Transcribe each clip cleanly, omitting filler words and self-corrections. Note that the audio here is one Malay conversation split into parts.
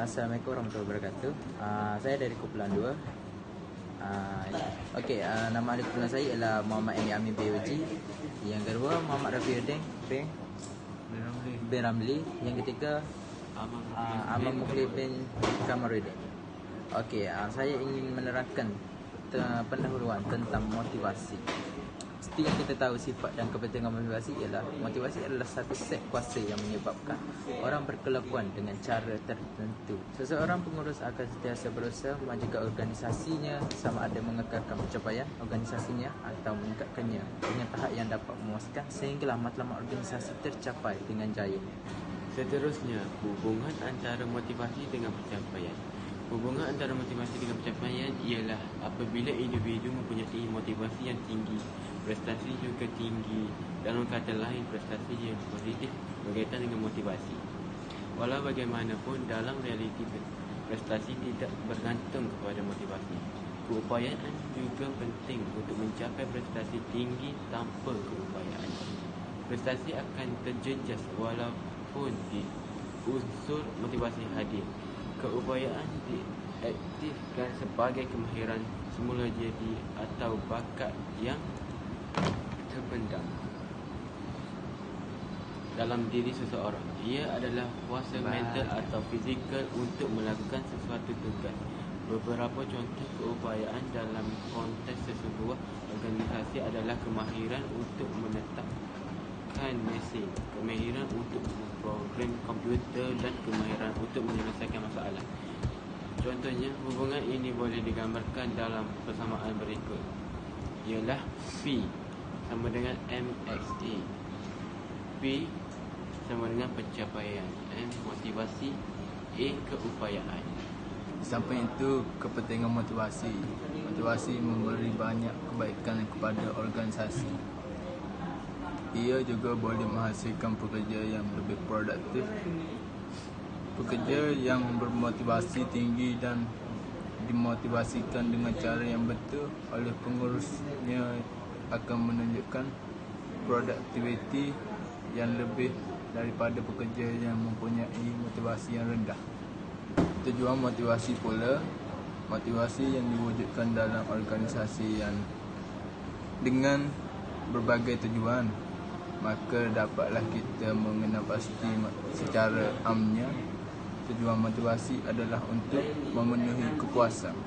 Assalamualaikum warahmatullahi wabarakatuh. Saya dari kumpulan 2. Nama ahli kumpulan saya ialah Muhammad Eni Amin BOG. Yang kedua Muhammad Rafiuddin bin Ramli. Yang ketiga Ahmad Mukli bin Kamaruddin. Saya ingin menerangkan pendahuluan tentang motivasi. Seperti yang kita tahu, sifat dan kepentingan motivasi ialah motivasi adalah satu set kuasa yang menyebabkan orang berkelakuan dengan cara tertentu. Seseorang pengurus akan sentiasa berusaha memajukan organisasinya, sama ada mengekalkan pencapaian organisasinya atau meningkatkannya dengan tahap yang dapat memuaskan sehinggalah matlamat organisasi tercapai dengan jaya. Seterusnya, hubungan antara motivasi dengan pencapaian. Hubungan antara motivasi dengan pencapaian ialah apabila individu mempunyai motivasi yang tinggi, prestasi juga tinggi. Dalam kata lain, prestasi yang positif berkaitan dengan motivasi. Walau bagaimanapun, dalam realiti prestasi tidak bergantung kepada motivasi. Keupayaan juga penting untuk mencapai prestasi tinggi tanpa keupayaan. Prestasi akan terjejas walaupun di unsur motivasi hadir. Keupayaan diaktifkan sebagai kemahiran semula jadi atau bakat yang terpendam dalam diri seseorang. Ia adalah kuasa mental atau fizikal untuk melakukan sesuatu tugas. Beberapa contoh keupayaan dalam konteks sesebuah organisasi adalah kemahiran untuk menetapkan mesej, kemahiran untuk memprogram komputer, dan kemahiran untuk menyelesaikan masalah. Contohnya, hubungan ini boleh digambarkan dalam persamaan berikut, ialah P sama dengan MXA. P sama dengan pencapaian, M motivasi, A keupayaan. Samping itu, kepentingan motivasi. Motivasi memberi banyak kebaikan kepada organisasi. Ia juga boleh menghasilkan pekerja yang lebih produktif. Pekerja yang bermotivasi tinggi dan dimotivasikan dengan cara yang betul oleh pengurusnya akan menunjukkan produktiviti yang lebih daripada pekerja yang mempunyai motivasi yang rendah. Tujuan motivasi pula, motivasi yang diwujudkan dalam organisasi yang dengan berbagai tujuan, maka dapatlah kita mengenal pasti secara amnya tujuan motivasi adalah untuk memenuhi kepuasan.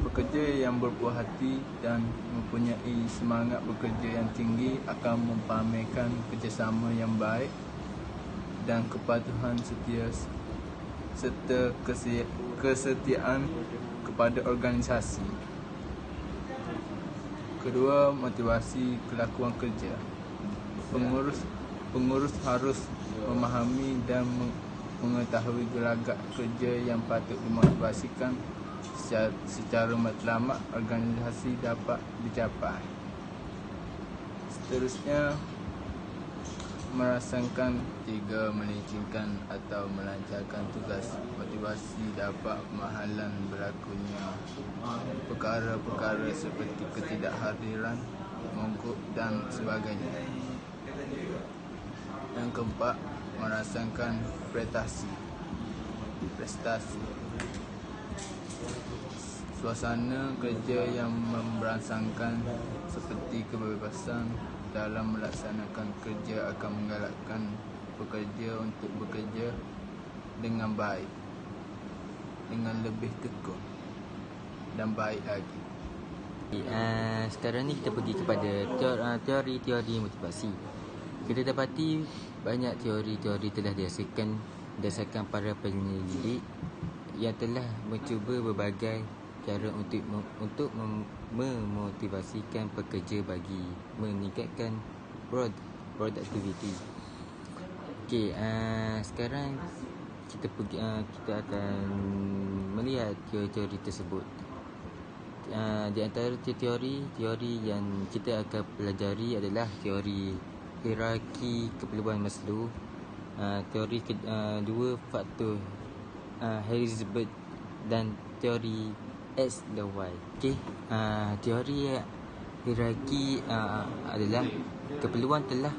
Pekerja yang berpuas hati dan mempunyai semangat bekerja yang tinggi akan mempamerkan kerjasama yang baik dan kepatuhan setia serta kesetiaan kepada organisasi. Kedua, motivasi kelakuan kerja. Pengurus harus memahami dan mengetahui gelagat kerja yang patut dimotivasikan secara matlamat organisasi dapat dicapai. Seterusnya, merasakan. 3. Melincirkan atau melancarkan tugas. Motivasi dapat menghalang berlakunya perkara-perkara seperti ketidakhadiran, mogok dan sebagainya. Yang keempat, merasakan prestasi. Suasana kerja yang memberangsangkan seperti kebebasan dalam melaksanakan kerja akan menggalakkan pekerja untuk bekerja dengan baik, dengan lebih tekun dan baik lagi. Sekarang ni kita pergi kepada teori-teori motivasi. Kita dapati banyak teori-teori telah dihasilkan berdasarkan para penyelidik yang telah mencuba berbagai cara untuk memotivasikan pekerja bagi meningkatkan produktiviti. Sekarang kita akan melihat teori-teori tersebut. Di antara teori yang kita akan pelajari adalah teori hierarki keperluan Maslow, teori dua faktor Herzberg dan teori X dan Y. Teori hierarki adalah keperluan telah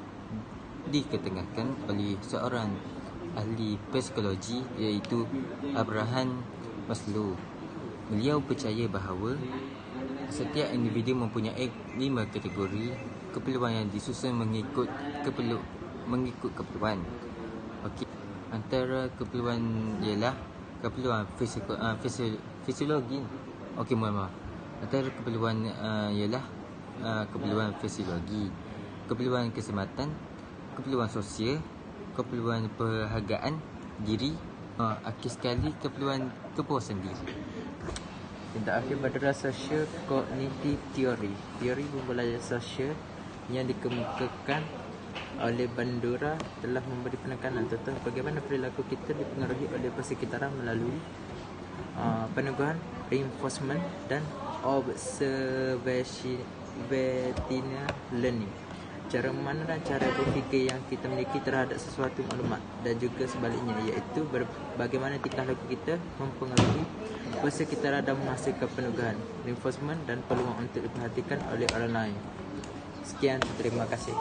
diketengahkan oleh seorang ahli psikologi iaitu Abraham Maslow. Beliau percaya bahawa setiap individu mempunyai 5 kategori keperluan yang disusun mengikut keperluan. Okey, antara keperluan ialah keperluan fisiologi. Okey, maaf. Antara keperluan ialah keperluan fisiologi, keperluan keselamatan, keperluan sosial, keperluan perhargaan diri, akhir sekali keperluan kepuasan diri. Dan akhir pada social cognitive theory. Teori pembelajaran sosial yang dikemukakan oleh Bandura telah memberi penekanan tentang bagaimana perilaku kita dipengaruhi oleh persekitaran melalui peneguhan, reinforcement dan observational learning. Cara mana dan cara berfikir yang kita miliki terhadap sesuatu maklumat, dan juga sebaliknya, iaitu bagaimana tingkah laku kita mempengaruhi persekitaran dan menghasilkan peneguhan, reinforcement dan peluang untuk diperhatikan oleh orang lain. Sekian, terima kasih.